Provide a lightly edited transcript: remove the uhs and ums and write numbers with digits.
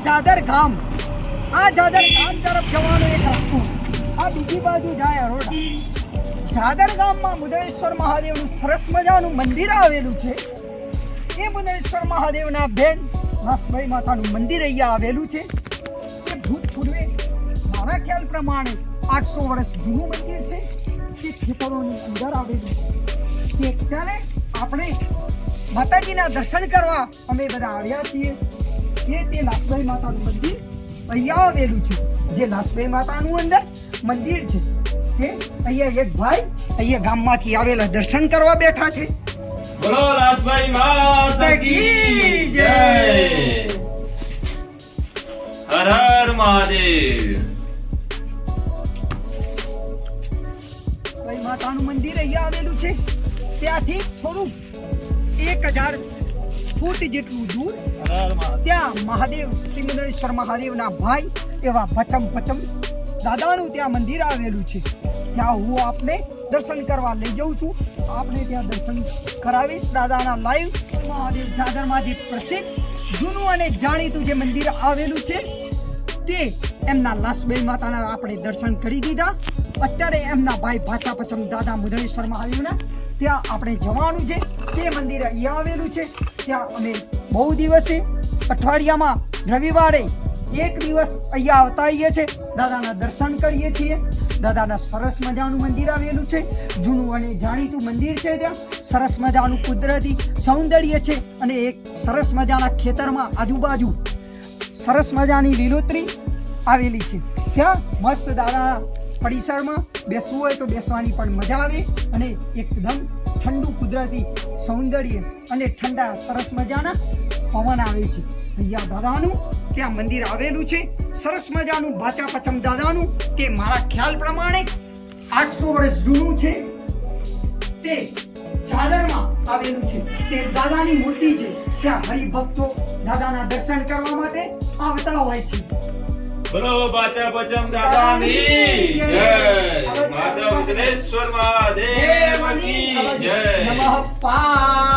જાદર ગામ તરફ જવાનો એક રસ્તો, આ બીજી બાજુ જાય અરોડા. જાદર ગામમાં મુદ્રેશ્વર મહાદેવનું સરસ મજાનું મંદિર આવેલું છે. એ મુદ્રેશ્વર મહાદેવના બેન લાસભાઈ માતાનું મંદિર અહીંયા આવેલું છે. એ ભૂતપૂર્વે મારા ખ્યાલ પ્રમાણે 800 વર્ષ જૂનું મંદિર છે. તે ખેતરોની અંદર આવેલું છે. ત્યારે આપણે માતાજીના દર્શન કરવા અમે બધા આવ્યા છીએ. તે લાસભાઈ માતાનું મંદિર અહીંયા આવેલું છે. જે લાસભાઈ માતાનું અંદર મંદિર છે તે અહીંયા એક ભાઈ અહીંયા ગામમાંથી આવેલા દર્શન કરવા બેઠા છે. બોલો લાસભાઈ માતા કી જય. હર હર મહાદેવ. ભાઈ માતાનું મંદિર અહીંયા આવેલું છે. ત્યાંથી થોડું 1000 ફૂટ જેટલું દૂર ત્યાં મહાદેવ શ્રી મુદ્રેશ્વર મહાદેવના ભાઈ એવા પચમ દાદાનું ત્યાં મંદિર આવેલું છે. ત્યાં હું આપને દર્શન કરવા લઈ જાઉં છું. આપણે ત્યાં દર્શન કરાવીશ દાદાના લાઈવ. મહાદેવ જાદરમાં જે પ્રસિદ્ધ જૂનું અને જાણીતું જે મંદિર આવેલું છે તે એમના લાસભાઈ માતાના આપણે દર્શન કરી દીધા. અત્યારે એમના ભાઈ ભાચા પચમ દાદા મુદ્રેશ્વર મહાદેવના ત્યાં આપણે જવાનું છે. તે મંદિર અહીંયા આવેલું છે. ત્યાં અમે બહુ દિવસે અઠવાડિયામાં રવિવારે એક દિવસ અહીંયા આવતા આવીએ છીએ. દાદાના દર્શન કરીએ છીએ. દાદાના સરસ મજાનું મંદિર આવેલું છે. જૂનું અને જાણીતું મંદિર છે. ત્યાં સરસ મજાનું કુદરતી સૌંદર્ય છે અને એક સરસ મજાના ખેતરમાં આજુબાજુ સરસ મજાની લીલોતરી આવેલી છે. ત્યાં મસ્ત દાદાના પરિસરમાં બેસવું હોય તો બેસવાની પણ મજા આવે અને એકદમ ઠંડુ કુદરતી સૌંદર્ય અને ઠંડા સરસ મજાના પવન આવે છે. અહીંયા દાદાનું ત્યાં મંદિર આવેલું છે. સરસ મજાનું ભાચા પચમ દાદાનું કે મારા ખ્યાલ પ્રમાણે 800 વર્ષ જૂનું છે. તે જાદરમાં આવેલું છે. તે દાદાની મૂર્તિ છે. ત્યાં હરિભક્તો દાદાના દર્શન કરવા માટે આવતા હોય છે. બોલો બાચા પચમ દાદાની જય. માતા મુદ્રેશ્વર મહાદેવ કી જય. નમઃ પાર્વતી.